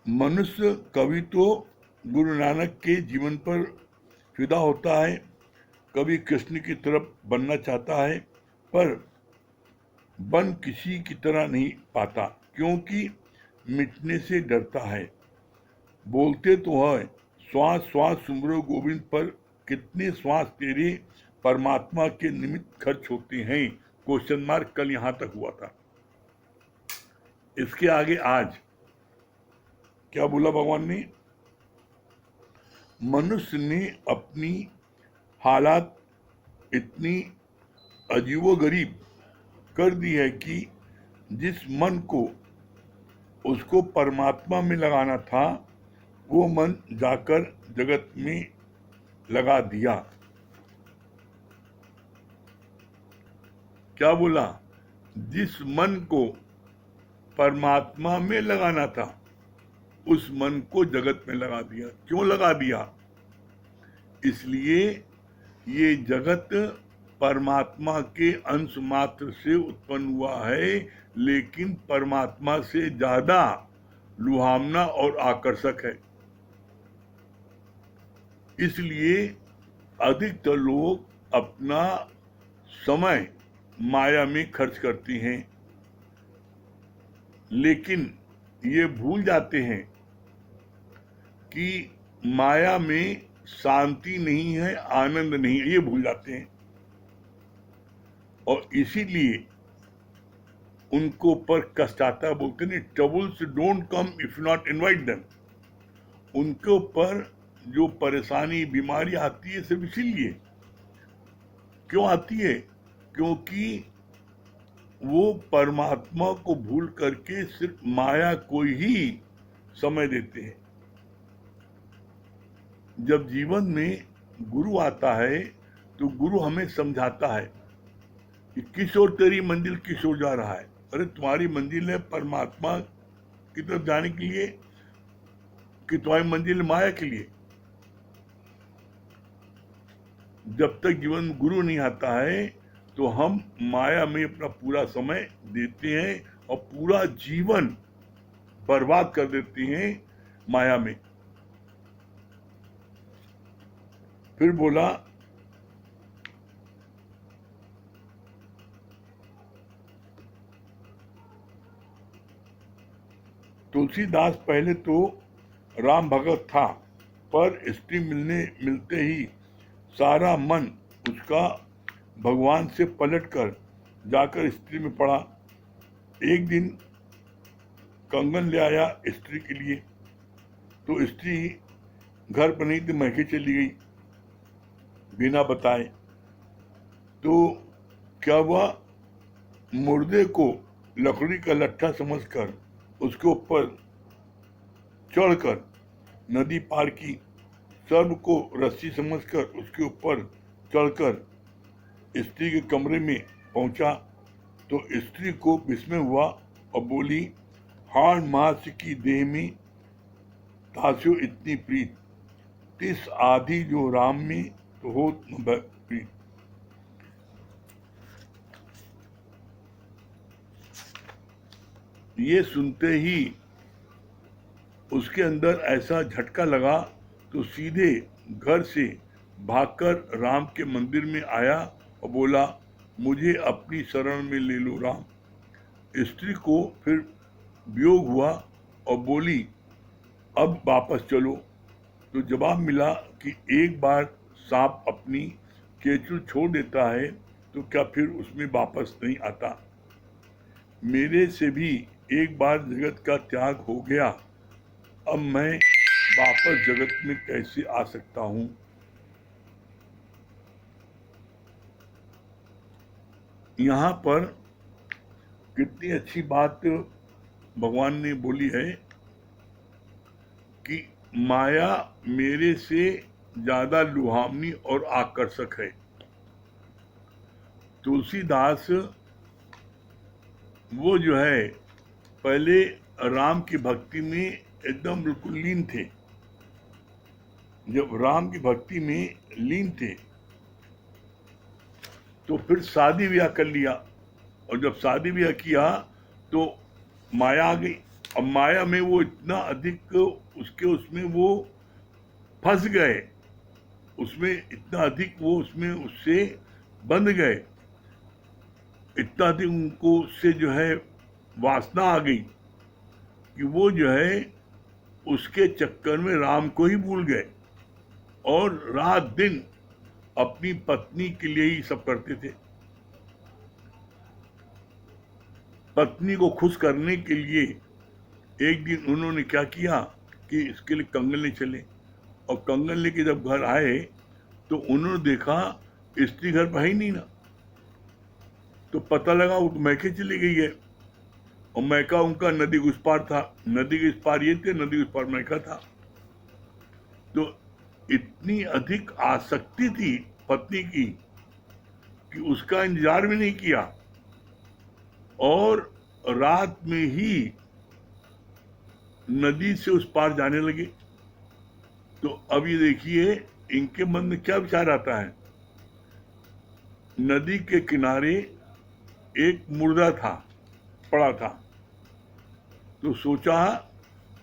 मनुष्य कभी तो गुरु नानक के जीवन पर फिदा होता है, कभी कृष्ण की तरफ बनना चाहता है, पर बन किसी की तरह नहीं पाता, क्योंकि मिटने से डरता है। बोलते तो है श्वास श्वास सुमरो गोविंद, पर कितने श्वास तेरे परमात्मा के निमित्त खर्च होते हैं? क्वेश्चन मार्क कल यहां तक हुआ था। इसके आगे आज क्या बोला भगवान ने? मनुष्य ने अपनी हालात इतनी अजीबोगरीब कर दी है कि जिस मन को उसको परमात्मा में लगाना था, वो मन जाकर जगत में लगा दिया। क्या बोला? जिस मन को परमात्मा में लगाना था, उस मन को जगत में लगा दिया। क्यों लगा दिया? इसलिए ये जगत परमात्मा के अंश मात्र से उत्पन्न हुआ है, लेकिन परमात्मा से ज्यादा लुभावना और आकर्षक है। इसलिए अधिकतर लोग अपना समय माया में खर्च करते हैं, लेकिन ये भूल जाते हैं कि माया में शांति नहीं है, आनंद नहीं है, ये भूल जाते हैं। और इसीलिए उनको पर कष्ट आता है। बोलते नहीं, troubles don't come if not invite them. उनके ऊपर जो परेशानी बीमारी आती है सिर्फ इसीलिए। क्यों आती है? क्योंकि वो परमात्मा को भूल करके सिर्फ माया को ही समय देते हैं। जब जीवन में गुरु आता है तो गुरु हमें समझाता है कि किस ओर तेरी मंजिल किस ओर जा रहा है। अरे तुम्हारी मंजिल है परमात्मा की तरफ जाने के लिए कि तुम्हारी मंजिल माया के लिए? जब तक जीवन गुरु नहीं आता है तो हम माया में अपना पूरा समय देते हैं और पूरा जीवन बर्बाद कर देते हैं माया में। फिर बोला, तुलसीदास पहले तो राम भगत था, पर स्त्री मिलते ही सारा मन उसका भगवान से पलटकर जाकर स्त्री में पड़ा। एक दिन कंगन ले आया स्त्री के लिए, तो स्त्री घर पर नहीं थी, महके चली गई बिना बताए। तो क्या हुआ? मुर्दे को लकड़ी का लट्ठा समझकर उसके ऊपर चढ़कर नदी पार की, सर्व को रस्सी समझकर उसके ऊपर चढ़कर स्त्री के कमरे में पहुंचा। तो स्त्री को विस्मय हुआ और बोली, हाड़ मास की देह में तास्यो इतनी प्रीत, तिस आधी जो राम में तो हो प्रीत। ये सुनते ही उसके अंदर ऐसा झटका लगा, तो सीधे घर से भागकर राम के मंदिर में आया और बोला, मुझे अपनी शरण में ले लो राम। स्त्री को फिर वियोग हुआ और बोली, अब वापस चलो। तो जवाब मिला कि एक बार सांप अपनी केचुल छोड़ देता है तो क्या फिर उसमें वापस नहीं आता। मेरे से भी एक बार जगत का त्याग हो गया, अब मैं वापस जगत में कैसे आ सकता हूं। यहाँ पर कितनी अच्छी बात भगवान ने बोली है कि माया मेरे से ज्यादा लुभावनी और आकर्षक है। तुलसीदास वो जो है पहले राम की भक्ति में एकदम बिल्कुल लीन थे। जब राम की भक्ति में लीन थे तो फिर शादी ब्याह कर लिया, और जब शादी ब्याह किया तो माया आ गई। अब माया में वो इतना अधिक उसमें वो फंस गए, उसमें इतना अधिक वो उसमें उससे बंध गए, इतना अधिक उनको उससे जो है वासना आ गई कि वो जो है उसके चक्कर में राम को ही भूल गए और रात दिन अपनी पत्नी के लिए ही सब करते थे। पत्नी को खुश करने के लिए एक दिन उन्होंने क्या किया कि इसके लिए कंगन ले चले, और कंगन लेके जब घर आए तो उन्होंने देखा स्त्री घर पर ही नहीं ना, तो पता लगा वो तो मैके चली गई है, और मैका उनका नदी के उस पार था, नदी के इस पार ये थे, नदी के उस पार मैका था। तो इतनी अधिक आसक्ति थी पत्नी की कि उसका इंतजार भी नहीं किया और रात में ही नदी से उस पार जाने लगे। तो अब ये देखिए इनके मन में क्या विचार आता है। नदी के किनारे एक मुर्दा था, पड़ा था, तो सोचा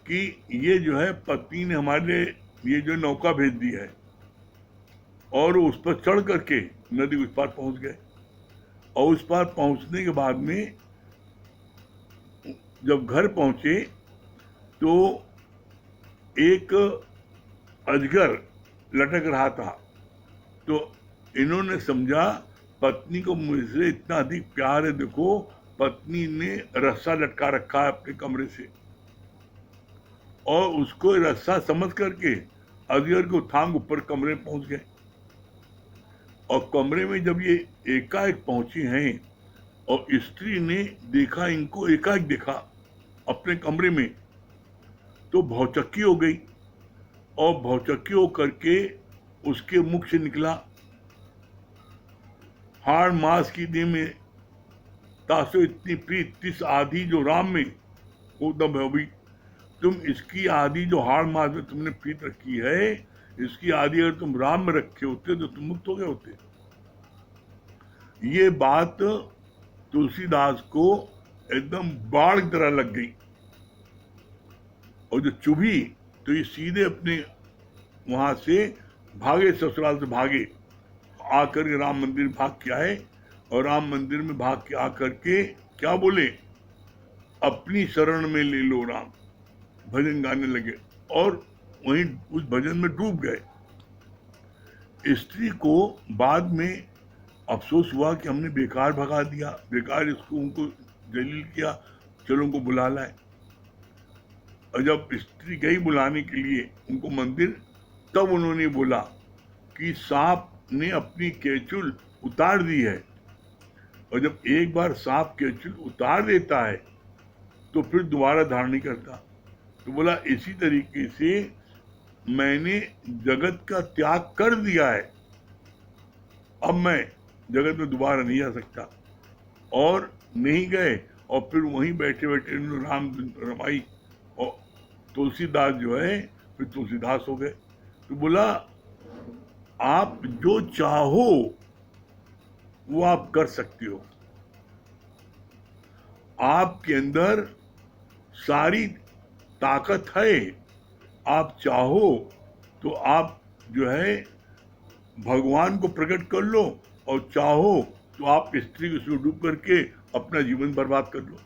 कि ये जो है पत्नी ने हमारे लिए ये जो नौका भेज दी है, और उस पर चढ़ करके नदी उस पार पहुंच गए। और उस पार पहुंचने के बाद में जब घर पहुंचे तो एक अजगर लटक रहा था। तो इन्होंने समझा पत्नी को मुझसे इतना अधिक प्यार है, देखो पत्नी ने रस्सा लटका रखा है अपने कमरे से, और उसको रस्सा समझ करके अजगर को थांग ऊपर कमरे में पहुंच गए। और कमरे में जब ये एकाएक पहुंची हैं और स्त्री ने देखा, इनको एकाएक देखा अपने कमरे में, तो भौचक्की हो गई, और भौचक्की हो करके उसके मुख से निकला, हाड़ मास की देह में तासो इतनी प्रीत तिस आदि जो राम में वो दम है भी, तुम इसकी आदि जो हाड़ मास में तुमने प्रीत रखी है, इसकी आदि अगर तुम राम में रखे होते तो तुम मुक्त हो गए होते। ये बात तुलसीदास को एकदम बाढ़ की तरह लग गई, और जो चुभी तो ये सीधे अपने वहां से भागे, ससुराल से भागे, आकर के राम मंदिर भाग के आए, और राम मंदिर में भाग के आकर के क्या बोले, अपनी शरण में ले लो राम, भजन गाने लगे, और वहीं उस भजन में डूब गए। स्त्री को बाद में अफसोस हुआ कि हमने बेकार भगा दिया, बेकार इसको उनको जलील किया, चलो उनको बुला लाए। और जब स्त्री गई बुलाने के लिए उनको मंदिर, तब उन्होंने बोला कि सांप ने अपनी केचुल उतार दी है, और जब एक बार सांप केचुल उतार देता है तो फिर दोबारा धारण नहीं करता। तो बोला इसी तरीके से मैंने जगत का त्याग कर दिया है, अब मैं जगत में दोबारा नहीं जा सकता। और नहीं गए, और फिर वहीं बैठे बैठे राम रमाई, और तुलसीदास जो है फिर तुलसीदास हो गए। तो बोला आप जो चाहो वो आप कर सकते हो, आपके अंदर सारी ताकत है, आप चाहो तो आप जो है भगवान को प्रकट कर लो, और चाहो तो आप स्त्री को उसमें डूब करके अपना जीवन बर्बाद कर लो।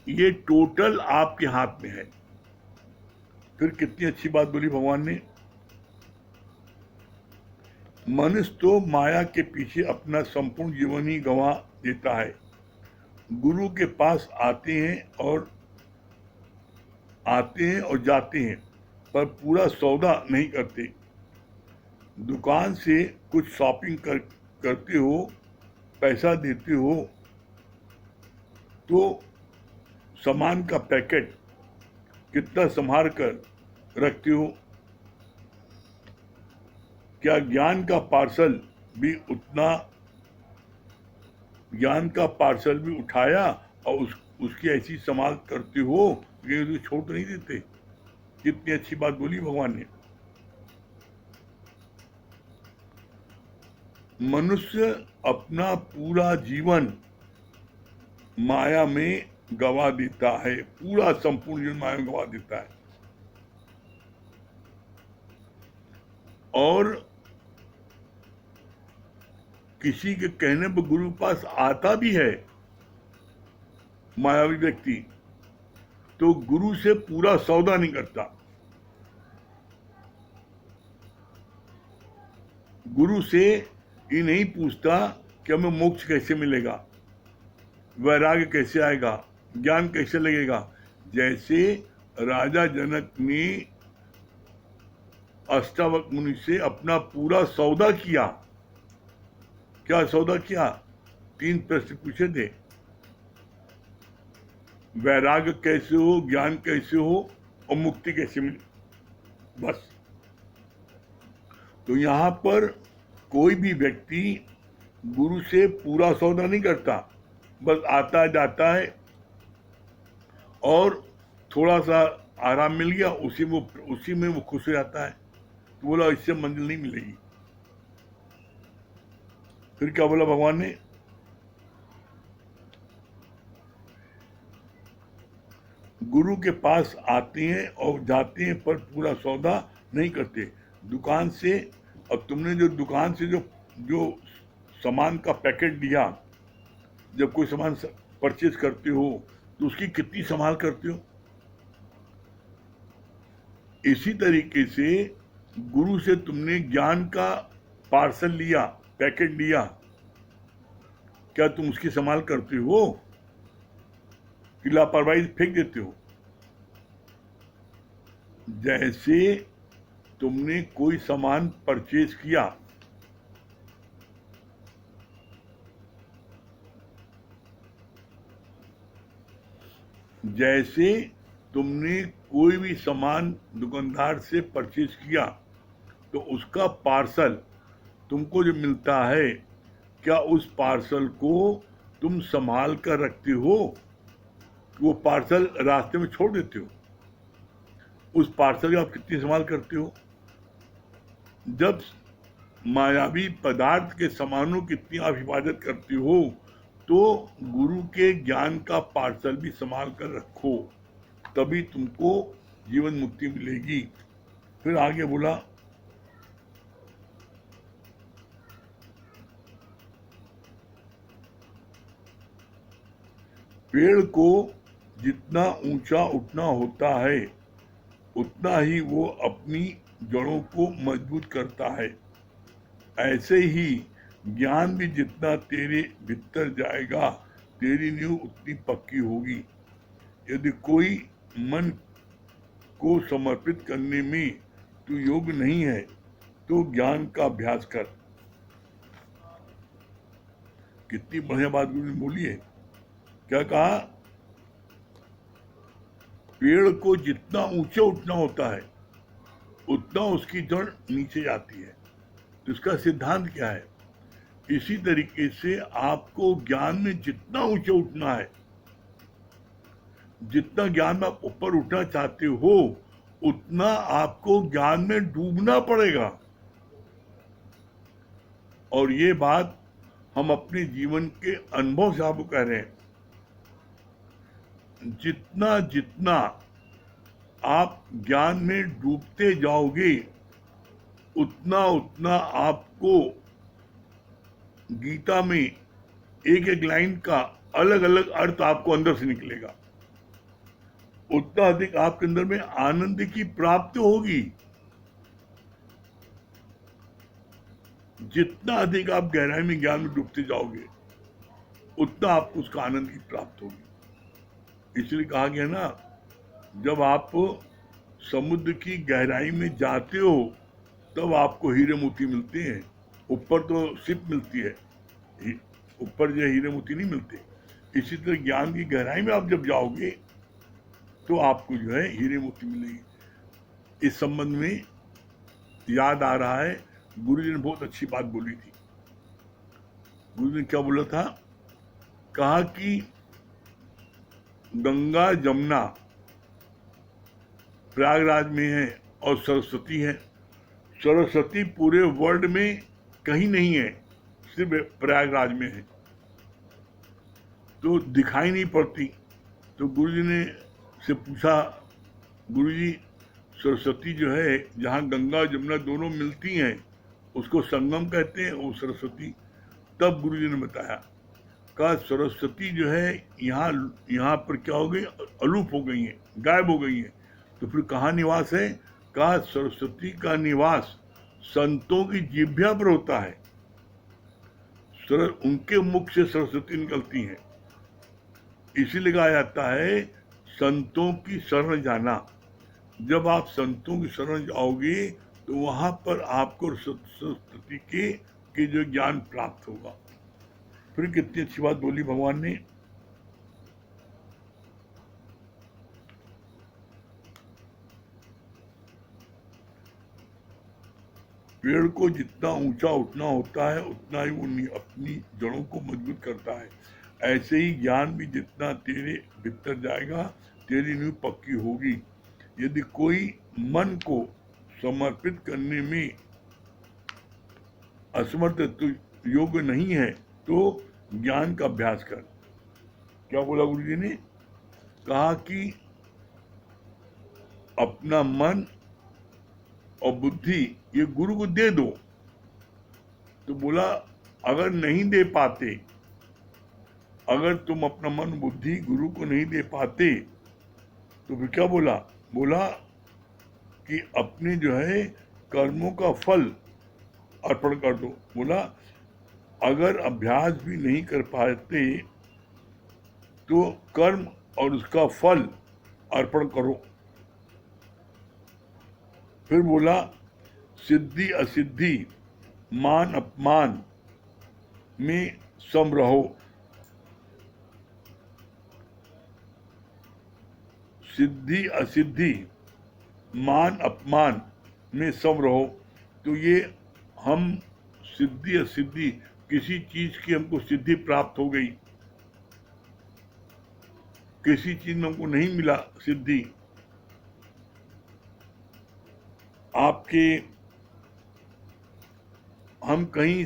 ये टोटल आपके हाथ में है। फिर कितनी अच्छी बात बोली भगवान ने, मनुष्य तो माया के पीछे अपना संपूर्ण जीवन ही गंवा देता है। गुरु के पास आते हैं और जाते हैं, पर पूरा सौदा नहीं करते। दुकान से कुछ शॉपिंग करते हो, पैसा देते हो, तो सामान का पैकेट कितना संभाल कर रखते हो। क्या ज्ञान का पार्सल भी उठाया और उसकी ऐसी संभाल करते हो कि उसको छोड़ नहीं देते। कितनी अच्छी बात बोली भगवान ने। मनुष्य अपना पूरा जीवन माया में गवा देता है, पूरा संपूर्ण जीवन माया में गवा देता है। और किसी के कहने पर गुरु के पास आता भी है मायावी व्यक्ति, तो गुरु से पूरा सौदा नहीं करता। गुरु से ये नहीं पूछता कि हमें मोक्ष कैसे मिलेगा, वैराग्य कैसे आएगा, ज्ञान कैसे लगेगा। जैसे राजा जनक ने अष्टावक्र मुनि से अपना पूरा सौदा किया। क्या सौदा किया? 3 प्रश्न पूछे थे, वैराग्य कैसे हो, ज्ञान कैसे हो और मुक्ति कैसे मिले, बस। तो यहां पर कोई भी व्यक्ति गुरु से पूरा सौदा नहीं करता, बस आता जाता है और थोड़ा सा आराम मिल गया, उसी में वो खुश हो जाता है। तो बोला इससे मंजिल नहीं मिलेगी। फिर क्या बोला भगवान ने? गुरु के पास आते हैं और जाते हैं पर पूरा सौदा नहीं करते। दुकान से, अब तुमने जो दुकान से जो सामान का पैकेट लिया, जब कोई सामान परचेज करते हो तो उसकी कितनी संभाल करते हो। इसी तरीके से गुरु से तुमने ज्ञान का पार्सल लिया, पैकेट लिया, क्या तुम उसकी संभाल करते हो कि लापरवाही फेंक देते हो? जैसे तुमने कोई सामान परचेज किया, जैसे तुमने कोई भी सामान दुकानदार से परचेज किया तो उसका पार्सल तुमको जो मिलता है, क्या उस पार्सल को तुम संभाल कर रखते हो? वो पार्सल रास्ते में छोड़ देते हो? उस पार्सल का आप कितनी संभाल करते हो? जब मायावी पदार्थ के सामानों की इतनी आप हिफाजत करते हो, तो गुरु के ज्ञान का पार्सल भी संभाल कर रखो, तभी तुमको जीवन मुक्ति मिलेगी। फिर आगे बोला, पेड़ को जितना ऊंचा उठना होता है उतना ही वो अपनी जड़ों को मजबूत करता है। ऐसे ही ज्ञान भी जितना तेरे भीतर जाएगा तेरी नींव उतनी पक्की होगी। यदि कोई मन को समर्पित करने में तू योग्य नहीं है तो ज्ञान का अभ्यास कर। कितनी बढ़िया बात गुरु ने बोली है। क्या कहा? पेड़ को जितना ऊंचे उठना होता है उतना उसकी जड़ नीचे जाती है। तो इसका सिद्धांत क्या है? इसी तरीके से आपको ज्ञान में जितना ऊंचे उठना है, जितना ज्ञान में आप ऊपर उठना चाहते हो, उतना आपको ज्ञान में डूबना पड़ेगा। और ये बात हम अपने जीवन के अनुभव से आपको कह रहे हैं। जितना जितना आप ज्ञान में डूबते जाओगे उतना उतना आपको गीता में एक एक लाइन का अलग अलग अर्थ आपको अंदर से निकलेगा, उतना अधिक आपके अंदर में आनंद की प्राप्ति होगी। जितना अधिक आप गहराई में ज्ञान में डूबते जाओगे उतना आपको उसका आनंद की प्राप्ति होगी। इसलिए कहा गया ना, जब आप समुद्र की गहराई में जाते हो तब आपको हीरे मोती मिलते हैं। ऊपर तो सिप मिलती है, ऊपर जो हीरे मोती नहीं मिलते। इसी तरह ज्ञान की गहराई में आप जब जाओगे तो आपको जो है हीरे मोती मिलेगी। इस संबंध में याद आ रहा है, गुरु जी ने बहुत अच्छी बात बोली थी। गुरु जी ने क्या बोला था? कहा कि गंगा जमुना प्रयागराज में है और सरस्वती है। सरस्वती पूरे वर्ल्ड में कहीं नहीं है, सिर्फ प्रयागराज में है। तो दिखाई नहीं पड़ती। तो गुरुजी ने से पूछा, गुरुजी सरस्वती जो है जहाँ गंगा और यमुना दोनों मिलती हैं उसको संगम कहते हैं, वो सरस्वती। तब गुरुजी ने बताया, कहा सरस्वती जो है यहाँ पर क्या हो गई, अलूप हो गई है, गायब हो गई है। तो फिर कहाँ निवास है? कहा सरस्वती का निवास संतों की जिह्वा पर होता है, उनके मुख से सरस्वती निकलती है। इसीलिए कहा जाता है संतों की शरण जाना। जब आप संतों की शरण जाओगे तो वहां पर आपको सरस्वती के जो ज्ञान प्राप्त होगा। फिर कितनी अच्छी बात बोली भगवान ने, पेड़ को जितना ऊंचा उठना होता है उतना ही वो अपनी जड़ों को मजबूत करता है। ऐसे ही ज्ञान भी जितना तेरे भीतर जाएगा तेरी नींव पक्की होगी। यदि कोई मन को समर्पित करने में असमर्थ तो योग्य नहीं है तो ज्ञान का अभ्यास कर। क्या बोला गुरु जी ने? कहा कि अपना मन और बुद्धि ये गुरु को दे दो। तो बोला अगर नहीं दे पाते, अगर तुम अपना मन बुद्धि गुरु को नहीं दे पाते तो फिर क्या बोला? बोला कि अपने जो है कर्मों का फल अर्पण कर दो। बोला अगर अभ्यास भी नहीं कर पाते तो कर्म और उसका फल अर्पण करो। फिर बोला सिद्धि असिद्धि मान अपमान में सम रहो। सिद्धि असिद्धि मान अपमान में सम रहो। तो ये हम सिद्धि असिद्धि, किसी चीज की हमको सिद्धि प्राप्त हो गई, किसी चीज में हमको नहीं मिला सिद्धि, आपके हम कहीं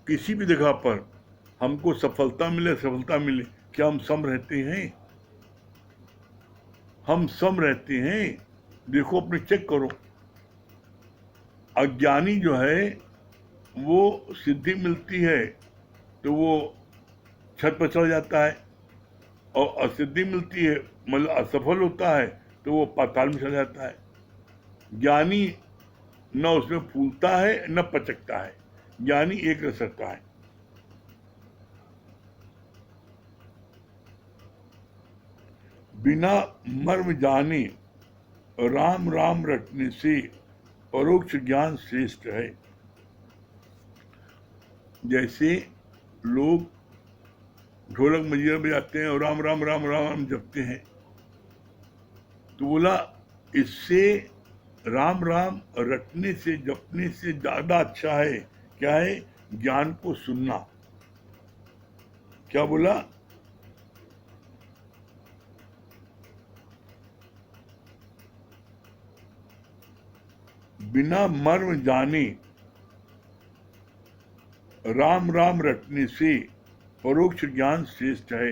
किसी भी जगह पर हमको सफलता मिले, क्या हम सम रहते हैं? हम सम रहते हैं? देखो अपने चेक करो। अज्ञानी जो है वो सिद्धि मिलती है तो वो छत पर चढ़ जाता है, और असिद्धि मिलती है मतलब असफल होता है तो वो पाताल में चला जाता है। ज्ञानी न उसमें फूलता है न पचकता है, ज्ञानी एक रस रहता है। बिना मर्म जाने राम राम रटने से परोक्ष ज्ञान श्रेष्ठ है। जैसे लोग ढोलक मंजीरा बजाते हैं और राम राम राम राम राम जपते हैं, तो बोला इससे राम राम रटने से जपने से ज्यादा अच्छा है क्या है? ज्ञान को सुनना। क्या बोला? बिना मर्म जाने राम राम रटने से परोक्ष ज्ञान श्रेष्ठ है।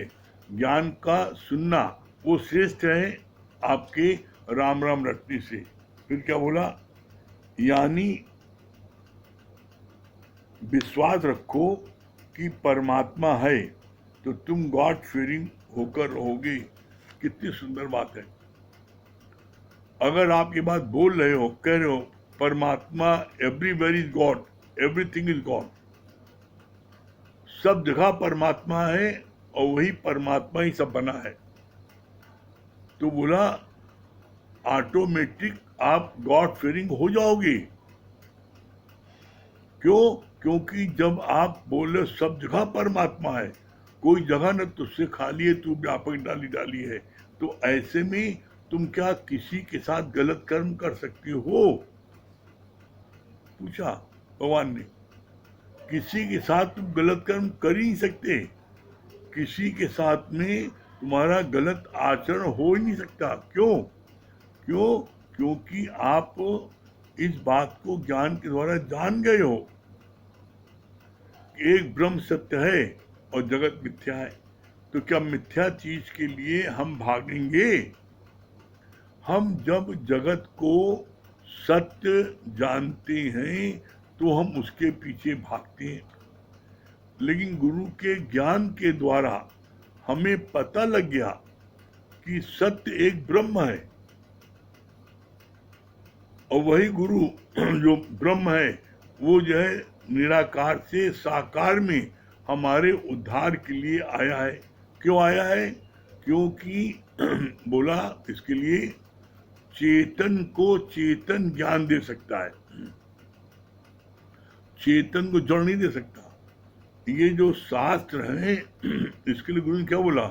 ज्ञान का सुनना वो श्रेष्ठ है आपके राम राम रटने से। फिर क्या बोला? यानी विश्वास रखो कि परमात्मा है तो तुम गॉड फीयरिंग होकर रहोगे। कितनी सुंदर बात है। अगर आप ये बात बोल रहे हो, कह रहे हो परमात्मा everywhere is God, everything is God, सब जगह परमात्मा है और वही परमात्मा ही सब बना है, तो बोला ऑटोमेटिक आप गॉड फीयरिंग हो जाओगे। क्यों? क्योंकि जब आप बोले सब जगह परमात्मा है, कोई जगह न तुझसे खाली है, तू व्यापक डाली डाली है, तो ऐसे में तुम क्या किसी के साथ गलत कर्म कर सकती हो? पूछा भगवान ने। किसी के साथ तुम गलत कर्म कर ही नहीं सकते, किसी के साथ में तुम्हारा गलत आचरण हो ही नहीं सकता। क्यों? क्यों? क्योंकि आप इस बात को ज्ञान के द्वारा जान गए हो कि एक ब्रह्म सत्य है और जगत मिथ्या है। तो क्या मिथ्या चीज के लिए हम भागेंगे? हम जब जगत को सत्य जानते हैं तो हम उसके पीछे भागते हैं, लेकिन गुरु के ज्ञान के द्वारा हमें पता लग गया कि सत्य एक ब्रह्म है, और वही गुरु जो ब्रह्म है वो जो है निराकार से साकार में हमारे उद्धार के लिए आया है। क्यों आया है? क्योंकि बोला इसके लिए चेतन को चेतन ज्ञान दे सकता है, चेतन को जड़ नहीं दे सकता। ये जो शास्त्र है इसके लिए गुरु ने क्या बोला?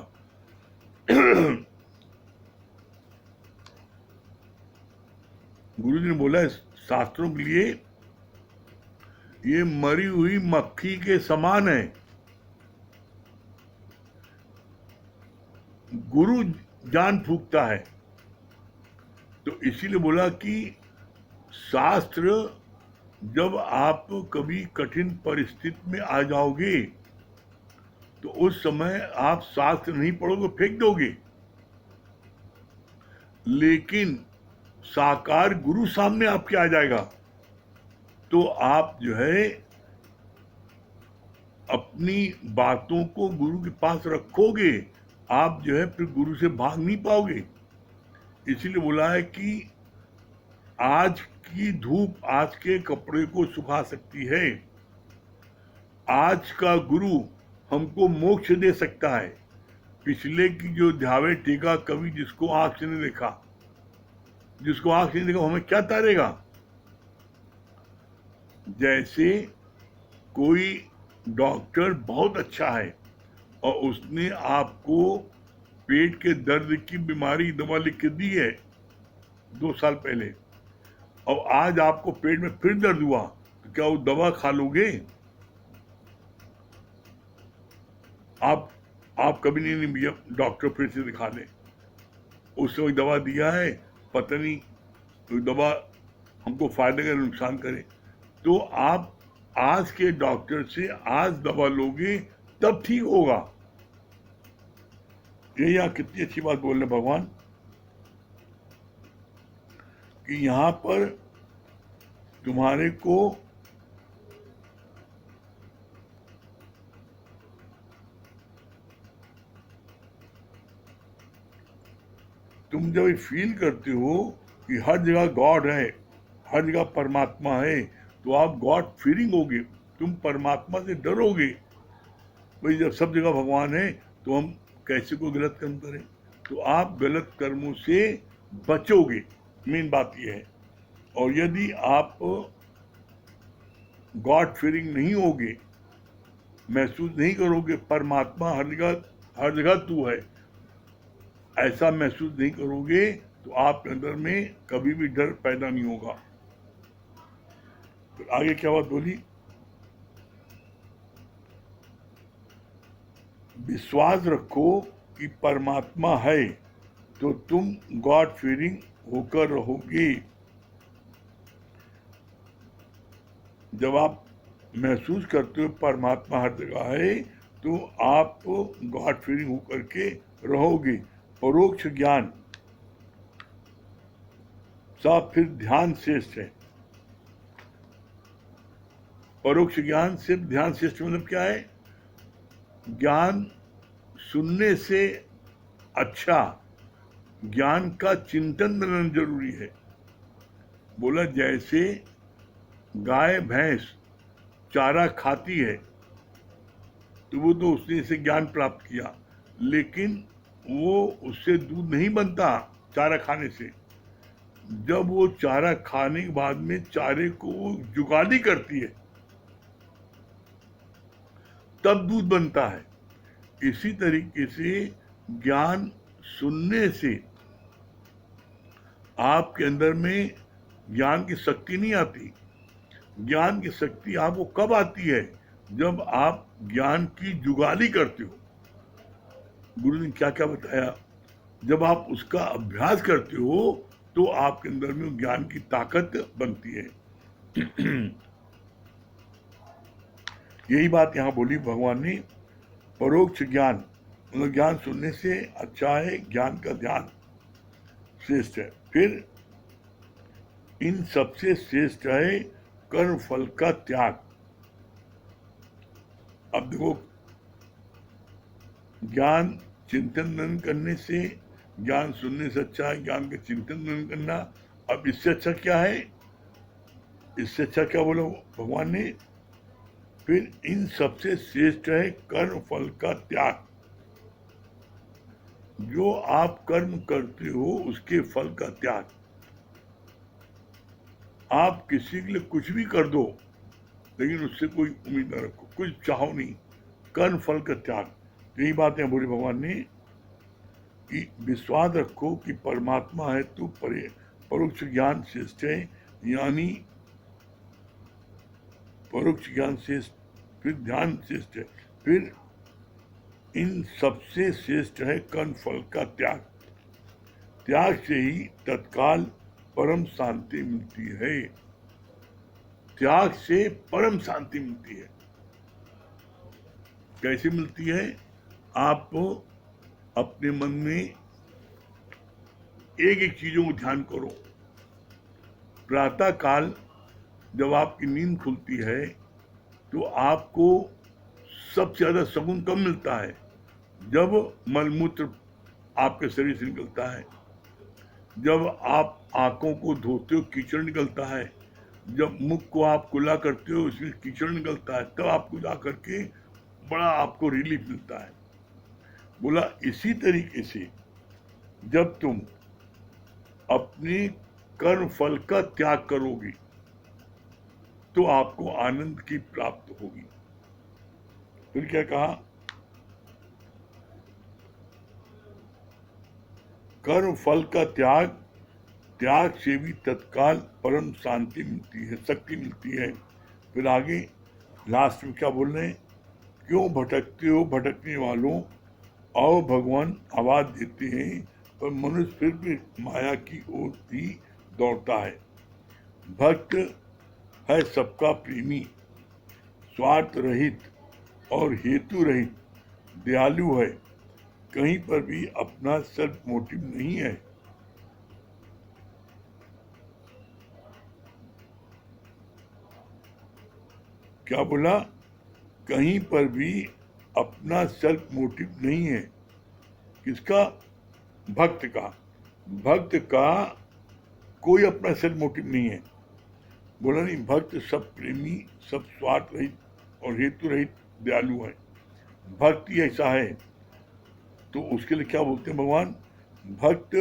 गुरु जी ने बोला शास्त्रों के लिए ये मरी हुई मक्खी के समान है। गुरु जान फूकता है, तो इसीलिए बोला कि शास्त्र जब आप कभी कठिन परिस्थिति में आ जाओगे तो उस समय आप शास्त्र नहीं पढ़ोगे, फेंक दोगे, लेकिन साकार गुरु सामने आपके आ जाएगा तो आप जो है अपनी बातों को गुरु के पास रखोगे, आप जो है फिर गुरु से भाग नहीं पाओगे। इसीलिए बोला है कि आज की धूप आज के कपड़े को सुखा सकती है, आज का गुरु हमको मोक्ष दे सकता है। पिछले की जो ध्यावे टेका कभी जिसको आंख से नहीं देखा, जिसको आंख से नहीं देखा हमें क्या तारेगा? जैसे कोई डॉक्टर बहुत अच्छा है और उसने आपको पेट के दर्द की बीमारी दवा लिख के दी है 2 साल पहले, और आज आपको पेट में फिर दर्द हुआ, तो क्या वो दवा खा लोगे? आप कभी नहीं भैया डॉक्टर फिर से दिखा ले, उससे कोई दवा दिया है, पता नहीं कोई दवा हमको फायदे करे नुकसान करे। तो आप आज के डॉक्टर से आज दवा लोगे तब ठीक होगा। ये यहाँ कितनी अच्छी बात बोल रहे भगवान कि यहाँ पर तुम्हारे को तुम जब फील करते हो कि हर जगह गॉड है, हर जगह परमात्मा है, तो आप गॉड फीलिंग होगे, तुम परमात्मा से डरोगे। भाई जब सब जगह भगवान है तो हम कैसे कोई गलत कर्म करें? तो आप गलत कर्मों से बचोगे, मेन बात यह है। और यदि आप गॉड फीलिंग नहीं होगे, महसूस नहीं करोगे परमात्मा हर जगह तू है, ऐसा महसूस नहीं करोगे, तो आपके अंदर में कभी भी डर पैदा नहीं होगा। तो आगे क्या बात बोली? विश्वास रखो कि परमात्मा है तो तुम गॉड फीलिंग होकर रहोगे। जब आप महसूस करते हो परमात्मा हर जगह है तो आप गॉड फीलिंग होकर के रहोगे। परोक्ष ज्ञान सब फिर ध्यान श्रेष्ठ है। परोक्ष ज्ञान सिर्फ ध्यान श्रेष्ठ मतलब क्या है? ज्ञान सुनने से अच्छा ज्ञान का चिंतन करना जरूरी है। बोला जैसे गाय भैंस चारा खाती है तो वो तो उसने से ज्ञान प्राप्त किया, लेकिन वो उससे दूध नहीं बनता चारा खाने से। जब वो चारा खाने के बाद में चारे को जुगाली करती है तब दूध बनता है। इसी तरीके से ज्ञान सुनने से आपके अंदर में ज्ञान की शक्ति नहीं आती। ज्ञान की शक्ति आपको कब आती है? जब आप ज्ञान की जुगाली करते हो। गुरु ने क्या क्या बताया? जब आप उसका अभ्यास करते हो तो आपके अंदर में ज्ञान की ताकत बनती है। यही बात यहाँ बोली भगवान ने। परोक्ष ज्ञान मतलब ज्ञान सुनने से अच्छा है, ज्ञान का ध्यान श्रेष्ठ है। फिर इन सबसे श्रेष्ठ है कर्म फल का त्याग। अब देखो, ज्ञान चिंतन मनन करने से, ज्ञान सुनने से अच्छा है ज्ञान का चिंतन मनन करना। अब इससे अच्छा क्या है? इससे अच्छा क्या बोला भगवान ने? फिर इन सबसे श्रेष्ठ है कर्म फल का त्याग। जो आप कर्म करते हो उसके फल का त्याग। आप किसी के लिए कुछ भी कर दो, लेकिन उससे कोई उम्मीद न रखो, कुछ चाहो नहीं, कर्म फल का त्याग। यही बातें बोली भगवान ने कि विश्वास रखो कि परमात्मा है तो परोक्ष ज्ञान श्रेष्ठ है, यानी परोक्ष ज्ञान श्रेष्ठ, फिर ध्यान श्रेष्ठ है, फिर इन सबसे श्रेष्ठ है कर्म फल का त्याग। त्याग से ही तत्काल परम शांति मिलती है। त्याग से परम शांति मिलती है। कैसे मिलती है? आप अपने मन में एक एक चीजों को ध्यान करो। प्रातः काल जब आपकी नींद खुलती है तो आपको सबसे ज्यादा सुकून कब मिलता है? जब मलमूत्र आपके शरीर से निकलता है, जब आप आंखों को धोते हो कीचड़ निकलता है, जब मुख को आप कुल्ला करते हो उसमें कीचड़ निकलता है, तब आपको जा करके बड़ा आपको रिलीफ मिलता है। बोला इसी तरीके से जब तुम अपने कर्म फल का त्याग करोगे तो आपको आनंद की प्राप्त होगी। फिर क्या कहा? कर्म फल का त्याग, त्याग से भी तत्काल परम शांति मिलती है, शक्ति मिलती है। फिर आगे लास्ट में क्या बोल रहे हैं? क्यों भटकते हो भटकने वालों, आओ भगवान आवाज देते हैं, पर मनुष्य फिर भी माया की ओर ही दौड़ता है। भक्त है सबका प्रेमी, स्वार्थ रहित और हेतु रहित दयालु है, कहीं पर भी अपना सेल्फ मोटिव नहीं है। क्या बोला? कहीं पर भी अपना सेल्फ मोटिव नहीं है। किसका? भक्त का। भक्त का कोई अपना सेल्फ मोटिव नहीं है। बोला नहीं, भक्त सब प्रेमी, सब स्वार्थ रहित और हेतु रहित दयालु है। भक्ति ऐसा है तो उसके लिए क्या बोलते हैं भगवान? भक्त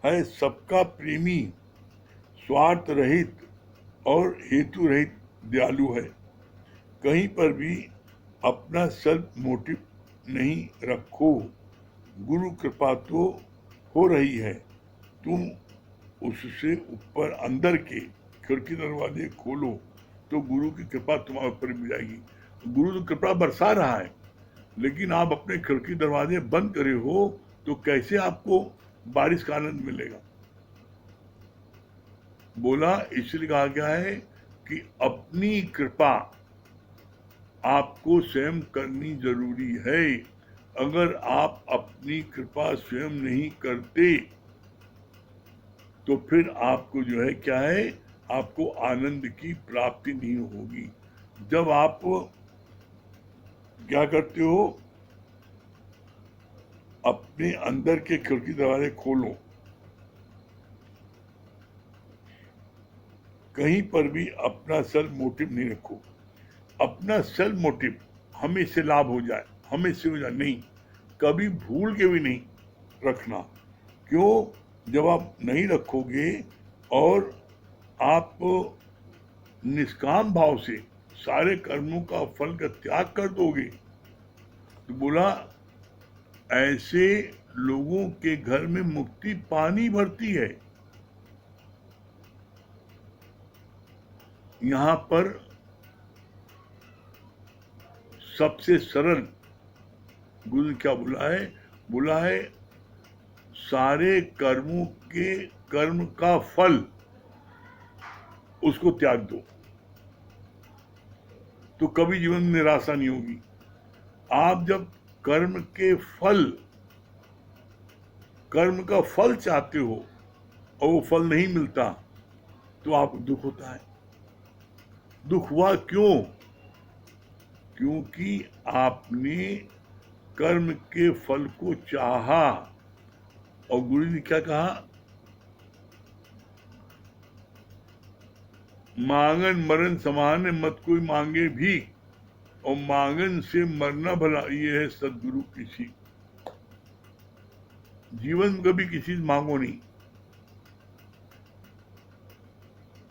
है सबका प्रेमी, स्वार्थ रहित और हेतु रहित दयालु है, कहीं पर भी अपना सेल्फ मोटिव नहीं रखो। गुरु कृपा तो हो रही है, तुम उससे ऊपर अंदर के खिड़की दरवाजे खोलो तो गुरु की कृपा तुम्हारे ऊपर मिल जाएगी। गुरु तो कृपा बरसा रहा है, लेकिन आप अपने खिड़की दरवाजे बंद करे हो तो कैसे आपको बारिश का आनंद मिलेगा? बोला इसलिए कहा गया है कि अपनी कृपा आपको स्वयं करनी जरूरी है। अगर आप अपनी कृपा स्वयं नहीं करते तो फिर आपको जो है क्या है, आपको आनंद की प्राप्ति नहीं होगी। जब आप क्या करते हो, अपने अंदर के खिड़की दरवाजे खोलो, कहीं पर भी अपना सेल्फ मोटिव नहीं रखो। अपना सेल्फ मोटिव हमें इससे लाभ हो जाए, हमें इससे हो जाए, नहीं, कभी भूल के भी नहीं रखना। क्यों? जब आप नहीं रखोगे और आप निष्काम भाव से सारे कर्मों का फल का त्याग कर दोगे तो बोला ऐसे लोगों के घर में मुक्ति पानी भरती है। यहां पर सबसे सरल गुरु ने क्या बोला है सारे कर्मों के कर्म का फल उसको त्याग दो तो कभी जीवन में निराशा नहीं होगी। आप जब कर्म के फल, कर्म का फल चाहते हो और वो फल नहीं मिलता तो आपको दुख होता है। दुख हुआ क्यों? क्योंकि आपने कर्म के फल को चाहा। और गुरु ने क्या कहा? मांगन मरण समान मत कोई मांगे भी, और मांगन से मरना भला, ये है सदगुरु की सीख। जीवन में कभी किसी से मांगो नहीं,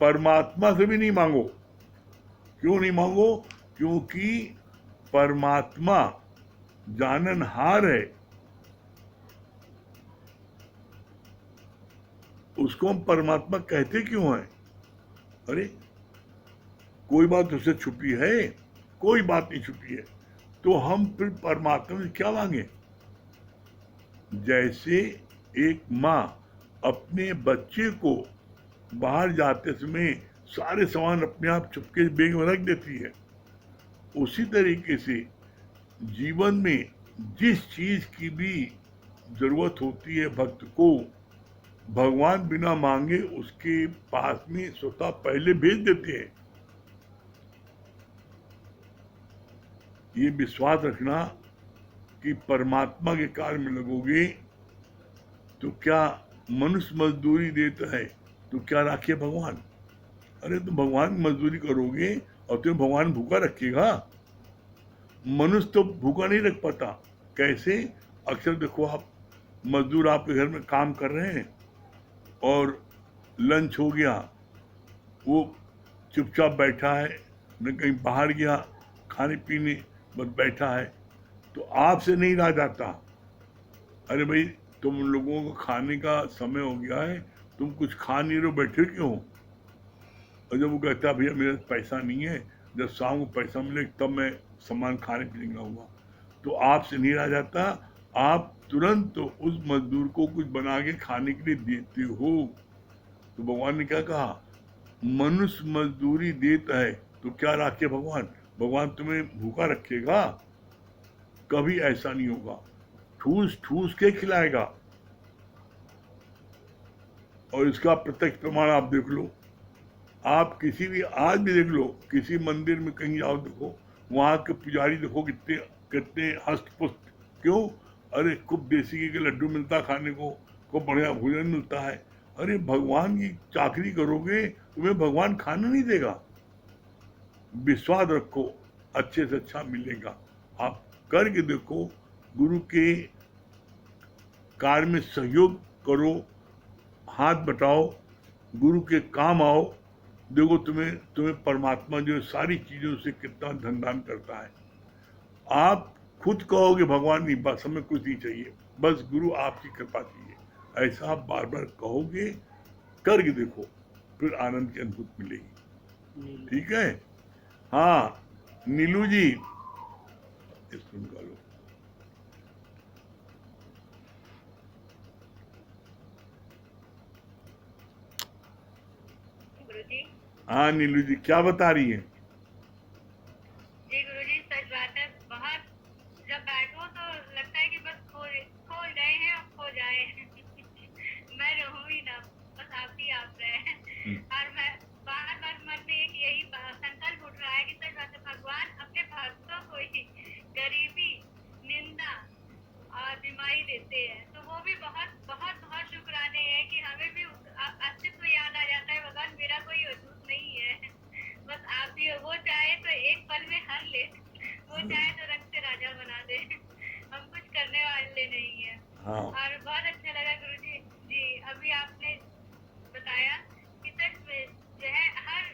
परमात्मा से भी नहीं मांगो। क्यों नहीं मांगो? क्योंकि परमात्मा जाननहार है। उसको हम परमात्मा कहते क्यों हैं? अरे कोई बात उससे छुपी है? कोई बात नहीं छुपी है। तो हम फिर परमात्मा से क्या मांगे? जैसे एक माँ अपने बच्चे को बाहर जाते समय सारे सामान अपने आप चुपके बैग में रख देती है, उसी तरीके से जीवन में जिस चीज की भी जरूरत होती है भक्त को, भगवान बिना मांगे उसके पास में स्वतः पहले भेज देते हैं। ये विश्वास रखना कि परमात्मा के कार्य में लगोगे तो क्या मनुष्य मजदूरी देता है तो क्या राखे भगवान? अरे तो भगवान मजदूरी करोगे और तुम्हें भगवान भूखा रखेगा? मनुष्य तो भूखा नहीं रख पाता। कैसे? अक्सर देखो आप, मजदूर आपके घर में काम कर रहे हैं और लंच हो गया, वो चुपचाप बैठा है, न कहीं बाहर गया खाने पीने, बस बैठा है, तो आपसे नहीं रहा जाता, अरे भाई तुम लोगों को खाने का समय हो गया है, तुम कुछ खा नहीं रहे, बैठे क्यों? और जब वो कहता भैया मेरे पास पैसा नहीं है, जब शाम को पैसा मिले तब मैं सामान खाने पीने लाऊंगा, तो आपसे नहीं रहा जाता, आप तुरंत तो उस मजदूर को कुछ बना के खाने के लिए देते हो। तो भगवान ने क्या कहा? मनुष्य मजदूरी देता है तो क्या राखे भगवान? भगवान तुम्हें भूखा रखेगा? कभी ऐसा नहीं होगा। ठूस ठूस के खिलाएगा। और इसका प्रत्यक्ष प्रमाण आप देख लो। आप किसी भी, आज भी देख लो, किसी मंदिर में कहीं जाओ, देखो वहां के पुजारी देखो कितने कितने हस्त पुस्त। क्यों? अरे खूब देसी घी के लड्डू मिलता खाने को, खूब बढ़िया भोजन मिलता है। अरे भगवान की चाकरी करोगे, तुम्हें भगवान खाना नहीं देगा। विश्वास रखो, अच्छे से अच्छा मिलेगा। आप करके देखो, गुरु के कार्य में सहयोग करो, हाथ बटाओ, गुरु के काम आओ, देखो तुम्हें परमात्मा जो सारी चीजों से कितना धन दान करता है। आप खुद कहोगे भगवान नहीं, बस हमें कुछ नहीं चाहिए, बस गुरु आपकी कृपा चाहिए, ऐसा आप बार बार कहोगे, करके देखो, फिर आनंद की अनुभूति मिलेगी। ठीक है? हाँ नीलू जी, इसको निकालो। गुरुजी। हाँ नीलू जी, क्या बता रही है? जी गुरुजी, सच बात है, बहुत जब बैठो तो लगता है कि बस खो खो गए हैं, अब खो जाए। मैं रहूं ही ना, बस आप ही आप रहे। और मैं बार बार मन में एक यही संकल्प उठ रहा है कि सच बात है, भगवान अपने भक्तों को ही गरीबी, निंदा और बीमारी देते हैं, तो वो भी बहुत बहुत बहुत शुक्राने हैं कि हमें भी अस्तित्व याद आ जाता है, भगवान मेरा कोई वजूद नहीं है, बस आप ही हो। वो चाहे तो एक पल में हर ले, वो चाहे तो रंग से राजा बना दे, हम कुछ करने वाले नहीं है। हाँ। और बहुत अच्छा लगा गुरुजी जी, अभी आपने बताया कि सच में जो है हर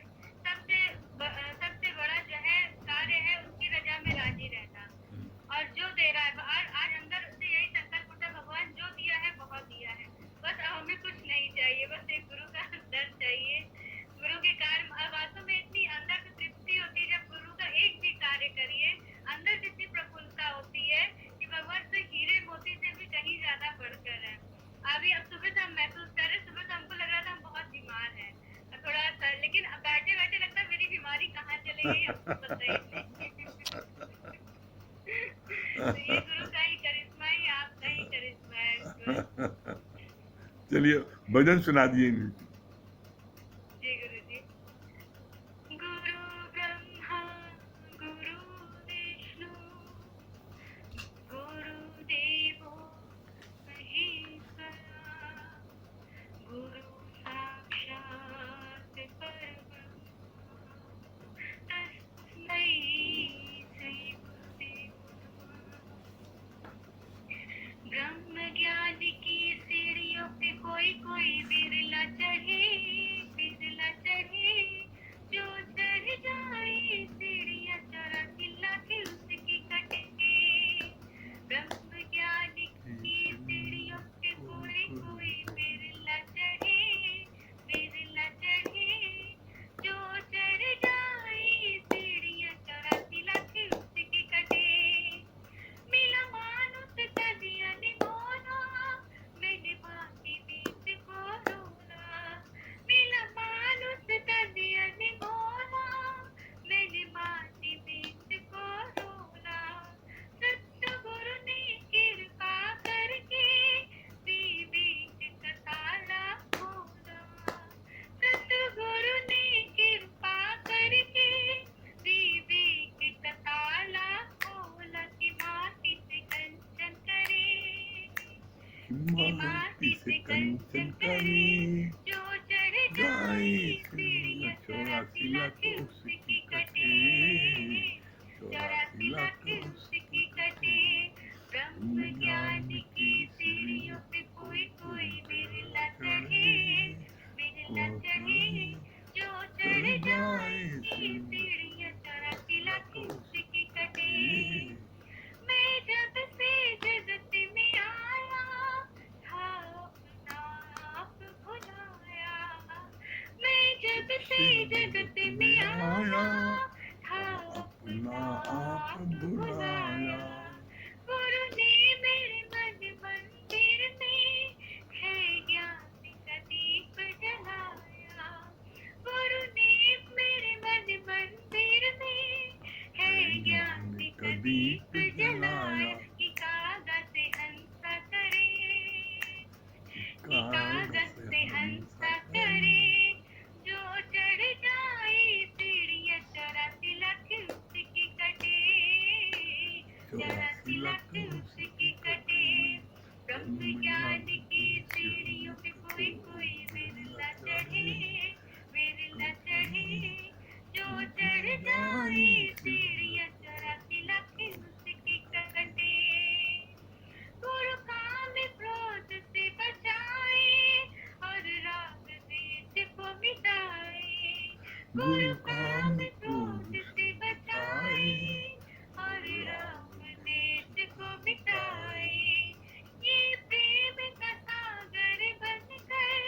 सबसे बड़ा जो है कार्य है उसकी रजा में राजी रहना, और जो दे रहा है, और आज अंदर से यही संकल्प उठा, भगवान जो दिया है बहुत दिया है, बस अब हमें कुछ नहीं चाहिए, बस एक गुरु का दर चाहिए, गुरु के कार्य। वास्तव में इतनी अंदर से तृप्ति होती है जब गुरु का एक भी कार्य करिए, अंदर से इतनी प्रफुल्लता होती है कि भगवान तो हीरे मोती से भी कहीं ज्यादा बढ़कर है। अभी अब सुबह से हम महसूस कर रहे, सुबह से हमको लग रहा था हम बहुत बीमार है थोड़ा सा, लेकिन अब बैठे बैठे लगता है मेरी बीमारी कहाँ चली गई हमको पता ही नहीं। तो ये गुरु चलिए भजन सुना दिए। जी गुरुजी। गुरु ब्रह्मा गुरु विष्णु गुरुदेवो महेश्वरा गुरु साक्षात् परब्रह्म तस्मै श्री गुरुदेव ब्रह्म ज्ञान की सीढ़ियों पे कोई कोई बिरला चढ़े जो चढ़ जाए सीढ़ियाँ 84 लाख उसकी कटे ब्रह्म ज्ञान की सीढ़ियों पे कोई कोई बिरला चढ़े जो चढ़ जाए सीढ़ियाँ 84 लाख उसकी कटे मिला मानुष का दिया निमोना मैंने भांति बीच को रोना मिला मानुष का दिया निमोना मैंने भांति बीच को रोना सतगुरु ने कृपा करके विवेक का ताला खोला सतगुरु ने कृपा करके विवेक का ताला खोला कि माटी से कंचन करे माटी से कंचन करे जो चढ़ जाए सीढ़ियाँ 84 लाख उसकी कटे 84 लाख उसकी कटे ब्रह्म ज्ञान की सीढ़ियों पे कोई कोई बिरला चढ़े जो चढ़ जाए सीढ़ियाँ 84 लाख उसकी कटे मैं जब से जगत में आया था अपना आप भुलाया मैं जब से जगत में आया था अपना आप भुलाया गुरु ने मेरे मन मंदिर में है ज्ञान का दीप जलाया गुरु ने मेरे मन मंदिर में है ज्ञान का दीप जलाया कि कागज से हंसा करे कि कागज से हंसा करे जो चढ़ जाए सीढ़ियाँ 84 लाख उसकी कटे 84 लाख उसकी कटे ब्रह्म ज्ञान की सीढ़ियों पे कोई कोई बिरला चढ़े जो चढ़ जाए सीढ़ियाँ 84 लाख उसकी कटे गुरु काम क्रोध से बचाए और राग देश को मिटाए गुरु काम क्रोध से बचाए और राग देश को मिटाए ये प्रेम का सागर बनकर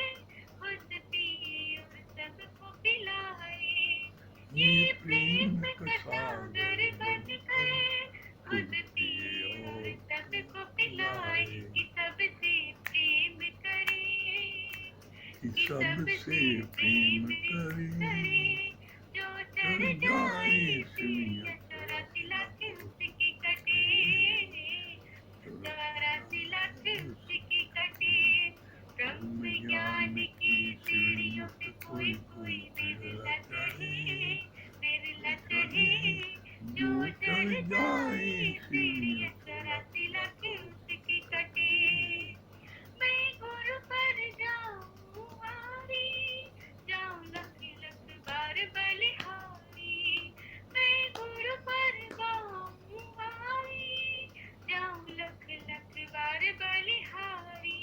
खुद पिए और सबको पिलाए ये प्रेम का सागर बनकर खुद पिए और सबको पिलाए कि सबसे प्रेम करे कि सबसे प्रेम करे जो चढ़ जाए सीढ़ियाँ 84 लाख उसकी कटे 84 लाख उसकी कटे ब्रह्म ज्ञान की सीढ़ियों पे कोई कोई बिरला चढ़े जो चढ़ जाए सीढ़ियाँ 84 लाख उसकी कटे मैं गुरु पर जाऊँ आरी जाऊँ लख लख बार बलिहारी मैं गुरु पर जाऊँ आरी जाऊँ लख लख बार बलिहारी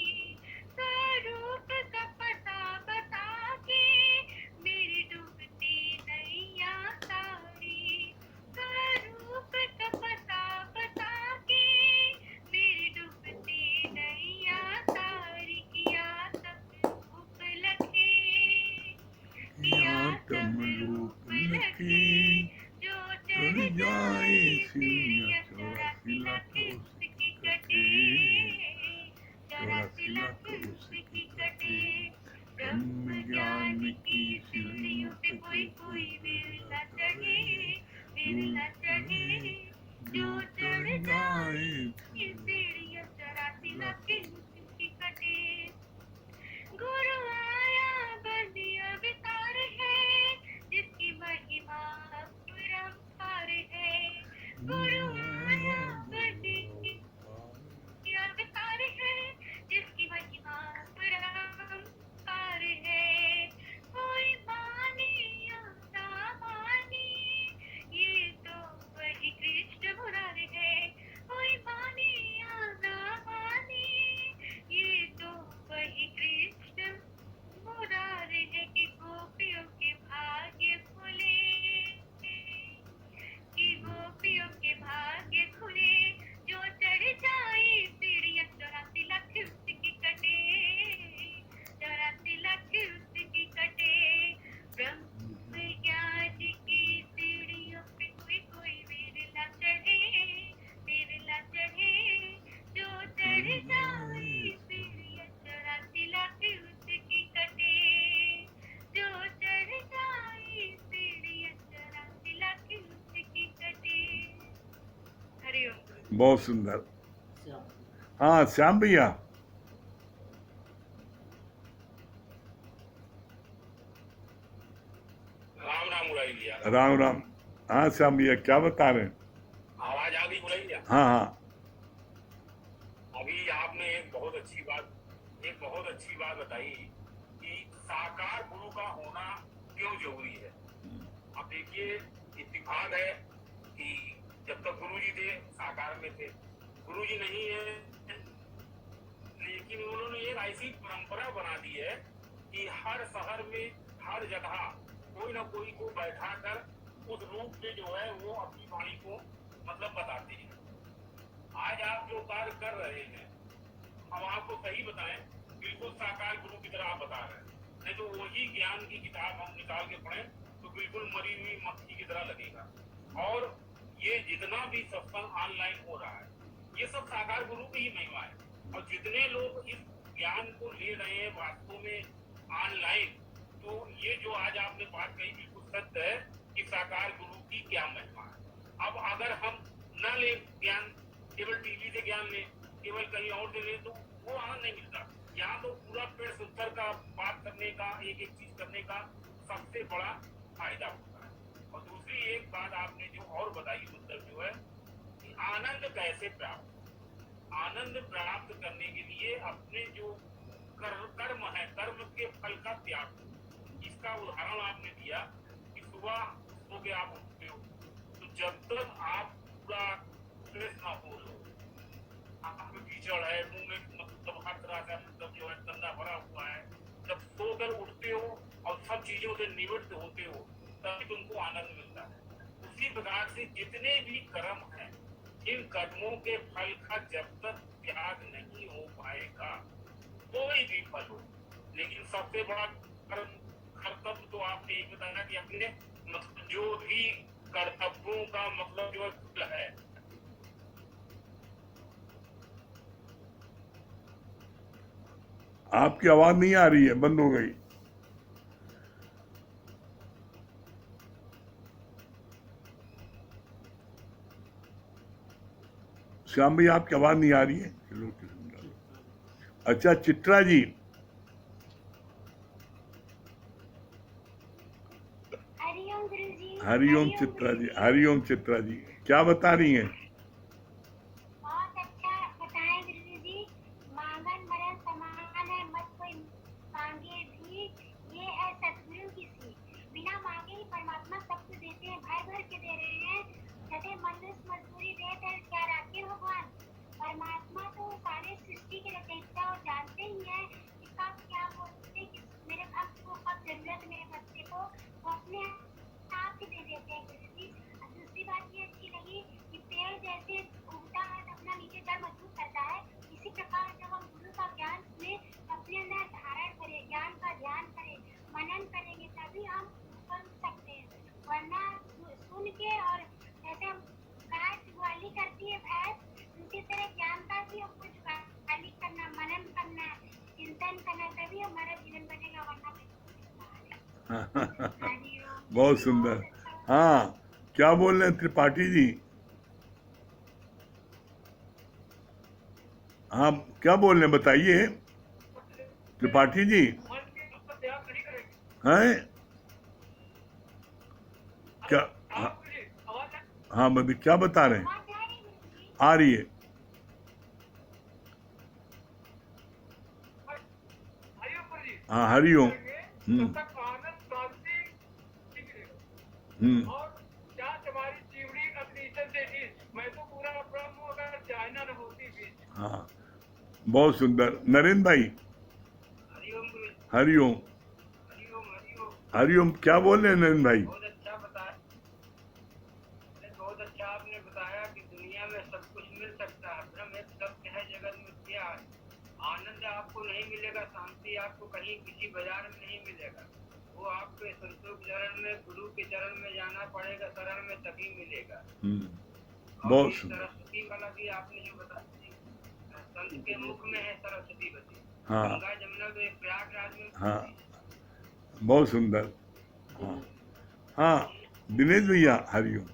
स्वरूप का पता बता के मेरी डूबती नैया तारी स्वरूप का पता बता के मेरी डूबती नैया तारी किया सब रूप लखे किया सब रूप लखे जो चढ़ जाए सीढ़ियाँ 84 लाख उसकी कटे 84 लाख उसकी कटे ब्रह्म ज्ञान की सीढ़ियों पे कोई कोई बिरला चढ़े जो चढ़ जाए सीढ़ियाँ 84 लाख उसकी कटे बहुत सुंदर। हाँ श्याम भैया। राम राम मुरारी भैया। राम राम। हाँ श्याम भैया क्या बता रहे हैं? आवाज आ गई मुरारी भैया? हाँ हाँ। अभी आपने एक बहुत अच्छी बात बताई कि साकार गुरु का होना क्यों जरूरी है। अब देखिए, इत्तेफाक है कि जब तक गुरु जी थे साकार में थे, गुरु जी नहीं है, लेकिन उन्होंने एक ऐसी परंपरा बना दी है कि हर शहर में हर जगह कोई ना कोई को बैठा कर उस रूप में जो है वो अपनी वाणी को मतलब बताते हैं। आज आप जो कार्य कर रहे हैं, हम आपको सही बताएं, बिल्कुल साकार गुरु की तरह आप बता रहे हैं। नहीं तो वही ज्ञान की किताब हम निकाल के पढ़ें तो बिल्कुल मरी हुई मक्खी की तरह लगेगा। और ये जितना भी सत्संग ऑनलाइन हो रहा है, ये सब साकार गुरु की ही महिमा है। और जितने लोग इस ज्ञान को ले रहे हैं वास्तव में ऑनलाइन, तो ये जो आज आपने बात कही बिल्कुल सत्य है कि साकार गुरु की क्या महिमा है। अब अगर हम न ले ज्ञान, केवल टीवी से ज्ञान ले, केवल कहीं और से ले, तो वो आनंद नहीं मिलता। यहाँ तो पूरा पेड़ सुत्तर का बात करने का, एक एक चीज करने का सबसे बड़ा फायदा होता है। और दूसरी एक बात आपने जो और बताई मतलब जो है कि आनंद कैसे प्राप्त, आनंद प्राप्त करने के लिए अपने जो कर्म है, कर्म के फल का त्याग। इसका उदाहरण आपने दिया कि सुबह सो के आप उठते हो, तो जब तक आप पूरा फ्रेश ना हो लो, आपको कीचड़ है मुंह में, मतलब हर तरह का मतलब जो है गंदा भरा हुआ है, जब सोकर उठते हो और सब चीजों से निवृत्त होते हो, तभी तुमको आनंद मिलता है। उसी प्रकार से जितने भी कर्म हैं, इन कर्मों के फल का जब तक त्याग नहीं हो पाएगा, कोई भी फल हो, लेकिन सबसे बड़ा कर्तव्य तो आपने ये बताया कि अपने मतलब जो भी कर्तव्यों का मतलब जो फल है। आपकी आवाज नहीं आ रही है, बंद हो गई। श्याम भैया आपकी आवाज नहीं आ रही है। चलो अच्छा चित्रा जी। हरिओम गुरुजी। हरिओम चित्रा जी, हरिओम चित्रा जी, क्या बता रही हैं? बहुत अच्छा बताएं गुरुजी। मांगन मरण समान है, मत कोई मांगे भी, ये है सतगुरु की सीख। बिना मांगे ही परमात्मा सब कुछ देते हैं, भर भर के दे रहे हैं। जैसे मनुष्य मजदूरी देते हैं, क्या राखते हो भगवान? परमात्मा तो सारे सृष्टि के रचयिता और जानते ही है इसका क्या बोलते हैं कि मेरे भक्त को कब जरूरत, मेरे बच्चे को वो अपने आप ही दे देते हैं गुरुजी। और दूसरी बात ये अच्छी लगी कि पेड़ जैसे उगता है तो अपना नीचे जड़ मजबूत करता है, इसी प्रकार जब हम गुरु का ज्ञान सुने, अपने अंदर धारण करें, ज्ञान का ध्यान करें, मनन करेंगे, तभी हम बन सकते हैं। वरना सुन के और जैसे हम गाय जुगाली करती है भैंस, उसी तरह ज्ञान का भी हमको जुगाली करना, मनन करना, चिंतन करना, तभी हमारा जीवन बनेगा, वरना बहुत सुंदर। हाँ क्या बोल रहे हैं त्रिपाठी जी? हाँ क्या बोल रहे हैं बताइए त्रिपाठी जी। हैं क्या? हाँ बंदी क्या बता रहे हैं? आ रही है। हाँ हरिओम। और क्या तुम्हारी चिवड़ी अपनी इज्जत देती, मैं तो पूरा ब्रह्म अगर चाइना न होती भी। हाँ बहुत सुंदर। नरेंद्र भाई हरिओम गुरु। हरिओम। हरिओम हरिओम। हरिओम क्या बोल रहे हैं नरेंद्र भाई? बहुत अच्छा बताया, बहुत अच्छा आपने बताया कि दुनिया में सब कुछ मिल सकता है, ब्रह्म एक सत्य है, जगत में क्या है। आनंद आपको नहीं मिलेगा, शांति आपको कहीं किसी बाजार में नहीं मिलेगा, वो आपके संतों के चरण में, गुरु के चरण में जाना पड़ेगा, शरण में तभी मिलेगा। बहुत सुंदर। सरस्वती वाला भी आपने जो बताया, संत के मुख में है सरस्वती बची। हाँ गंगा जमुना में प्रयागराज में। हाँ बहुत सुंदर। हाँ हाँ दिनेश भैया हरिओम।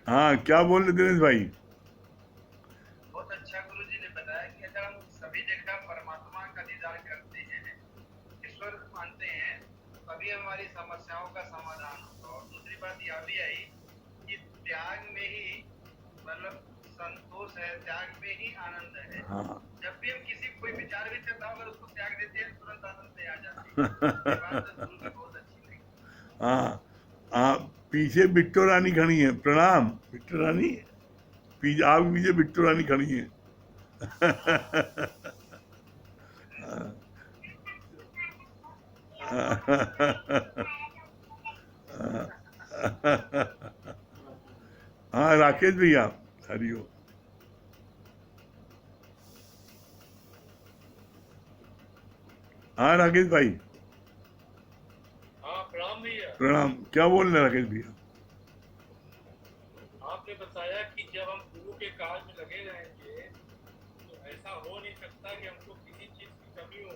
हाँ, क्या बोल रहे दिनेश भाई? बहुत अच्छा गुरु जी ने बताया कि अगर हम सभी जगह परमात्मा का दीदार करते हैं, ईश्वर मानते हैं, तभी हमारी समस्याओं का समाधान होगा। और दूसरी बात यह भी आई कि त्याग में ही मतलब संतोष है, त्याग में ही आनंद है। हाँ। जब भी हम किसी कोई विचार भी चलता अगर उसको त्याग देते हैं तुरंत आनंद में आ जाते हैं। ये बात गुरु की बहुत अच्छी लगी। हाँ, हाँ, पीछे बिट्टो रानी खड़ी है। प्रणाम बिट्टो रानी। आप पीछे बिट्टो रानी खड़ी है। हाँ, राकेश भैया, हरिओम। हाँ राकेश भाई, हाँ प्रणाम भैया। प्रणाम। क्या बोल रहे हैं राकेश भैया? आपने बताया कि जब हम गुरु के कार्य में लगे रहेंगे तो ऐसा हो नहीं सकता कि हमको किसी चीज की कमी हो,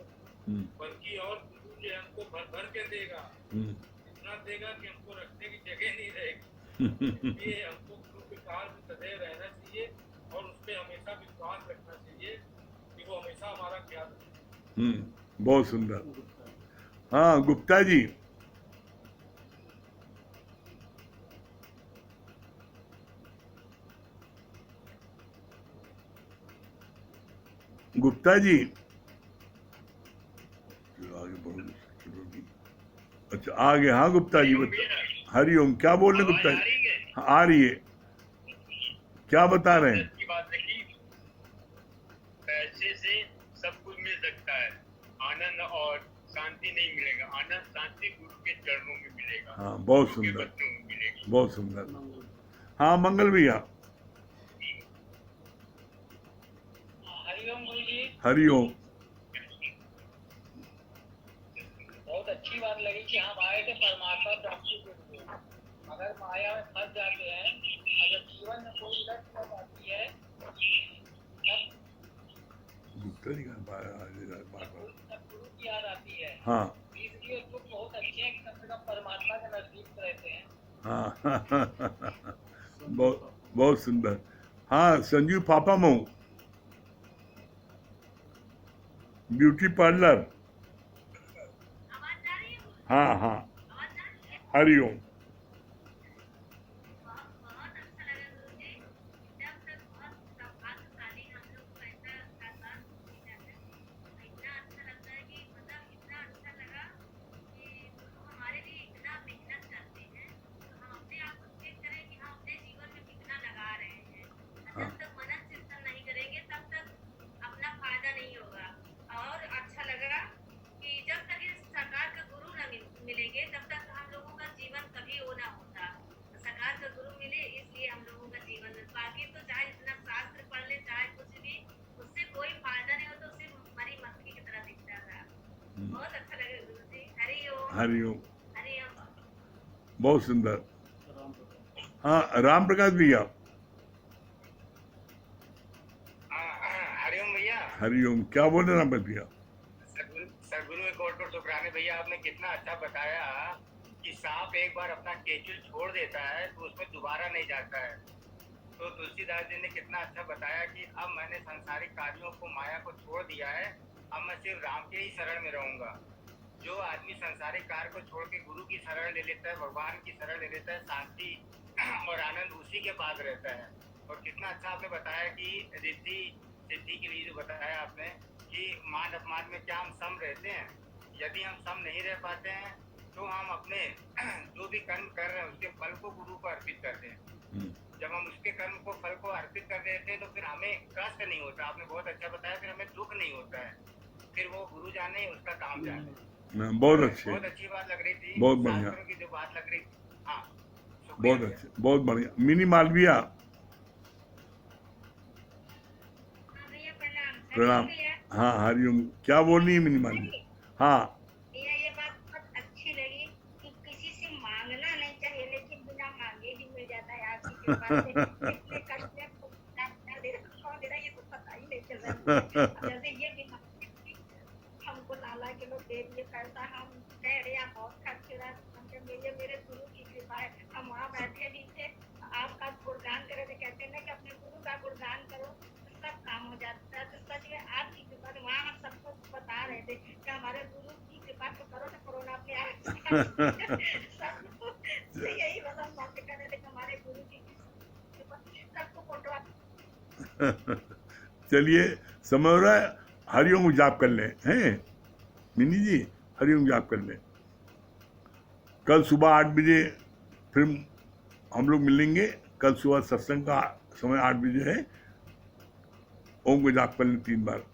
हम्म, बल्कि और गुरु जो है हमको भर भर के देगा, हम्म, इतना देगा कि हमको रखने की जगह नहीं रहेगी। इसलिए हमको गुरु के कार्य में सदैव रहना चाहिए और उस पर हमेशा विश्वास रखना चाहिए कि वो हमेशा हमारा ख्याल रखेगा। बहुत सुंदर। हाँ गुप्ता जी, गुप्ता जी, आगे बढ़ो। अच्छा आ गए। हाँ गुप्ता जी बता। हरिओम। क्या बोल रहे गुप्ता जी? हाँ, आ रही है। क्या बता रहे हैं? की बात है कि पैसे से सब कुछ मिल सकता है, आनंद और शांति नहीं मिलेगा। आनंद शांति गुरु के चरणों में मिलेगा। हाँ, बहुत गुरु के सुंदर, बचनों में मिलेगी। बहुत सुंदर। हाँ मंगल भैया, हरिओम गुरु जी। हरिओम। बहुत अच्छी बात लगी कि हम आए थे परमात्मा प्राप्ति के लिए। अगर माया में फंस जाते हैं, अगर जीवन में कोई लक्ष्य आती है, तब गुप्ता जी का बार। गुरु की याद आती है। हाँ इसलिए तुम बहुत अच्छे हैं कि कम से कम परमात्मा के नजदीक रहते हैं। हाँ बहुत बहुत सुंदर। हाँ संजीव पापा मऊ, ब्यूटी पार्लर। आवाज आ रही है? हाँ हाँ, आवाज आ रही है? हरिओम। बहुत अच्छा लगा गुरु जी। जब तक बहुत सौभाग्यशाली हम लोग को ऐसा साकार मिला है। इतना अच्छा लगता है कि मतलब इतना अच्छा लगा कि गुरु हमारे लिए इतना मेहनत करते हैं, तो हम अपने आप को चेक करें कि हम अपने जीवन में कितना लगा रहे हैं। और जब तक मनन चिंतन नहीं करेंगे तब तक अपना फायदा नहीं होगा। और अच्छा लगा कि जब तक इस सरकार के गुरु न मिलेंगे तब तक हम लोगों का जीवन कभी वो ना होता। सरकार का गुरु मिले इसलिए हम लोगों का जीवन में, बाकी तो चाहे जितना शास्त्र पढ़ ले चाहे कुछ भी, उससे कोई फायदा नहीं होता, उससे मरी मक्खी की तरह दिखता था। बहुत अच्छा लगे गुरु जी। हरिओम हरिओम, हरिओम। बहुत सुंदर। हाँ राम प्रकाश भैया, हरिओम भैया। हरिओम। क्या बोल रहे हैं राम प्रकाश भैया? सदगुरु एक और शुक्राने भैया, आपने कितना अच्छा बताया कि सांप एक बार अपना केचुल छोड़ देता है तो उसमें दोबारा नहीं जाता है। तो तुलसीदास जी ने कितना अच्छा बताया कि अब मैंने सांसारिक कार्यों को, माया को छोड़ दिया है, अब मैं सिर्फ राम के ही शरण में रहूंगा। जो आदमी सांसारिक कार्य को छोड़ के गुरु की शरण ले लेता है, भगवान की शरण ले लेता है, शांति और आनंद उसी के पास रहता है। और कितना अच्छा आपने बताया कि रिद्धि सिद्धि के लिए जो बताया आपने कि मान अपमान में क्या हम सम रहते हैं। यदि हम सम नहीं रह पाते हैं तो हम अपने जो भी कर्म कर रहे हैं उसके फल को गुरु को अर्पित करते हैं। जब हम उसके कर्म को, फल को अर्पित कर देते हैं तो फिर हमें कष्ट नहीं होता। आपने बहुत अच्छा बताया, फिर हमें दुख नहीं होता है। फिर वो गुरु जाने, उसका काम जाने। बहुत अच्छे, बहुत अच्छी बात लग रही थी, बहुत बढ़िया, शास्त्रों की जो बात लग रही थी। हाँ बहुत अच्छे, बहुत बढ़िया। मिनी मालविया, हाँ भैया प्रणाम। प्रणाम। हरिओम भैया। हाँ हरिओम। क्या बोल रही है मिनी मालविया? हाँ भैया ये बात बहुत अच्छी लगी कि किसी से मांगना नहीं चाहिए, लेकिन बिना मांगे ही मिल जाता है आपकी कृपा से। कितने कष्ट में क्या दे रहा, कौन दे रहा, ये तो पता ही नहीं चल रहा है। अब जैसे ये भी हमको लाला के लोग दे दिए पैसा, हम कह रहे हैं बहुत खर्च हो रहा है। ये मेरे गुरु की कृपा है। हम वहाँ बैठे भी थे, आपका गुणगान करे थे, कहते हैं ना कि अपने गुरु का गुणगान करो तो सब काम हो जाता है। तो सच में आपकी कृपा से वहाँ हम सबको बता रहे थे कि हमारे गुरु की कृपा तो करो तो कोरोना पे आए सबको तो यही बस हम बातें कर रहे थे कि हमारे गुरु की कृपा सबको फोटो चलिए, समय हो रहा है, हरिओम जाप कर लें, हैं मिनी जी, हरिओम जाप कर लें। कल सुबह 8 बजे फिर हम लोग मिलेंगे। कल सुबह सत्संग का समय 8 बजे है। ओम को जाप कर लें 3 बार।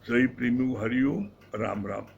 सही प्रेमी हरिओम, राम राम।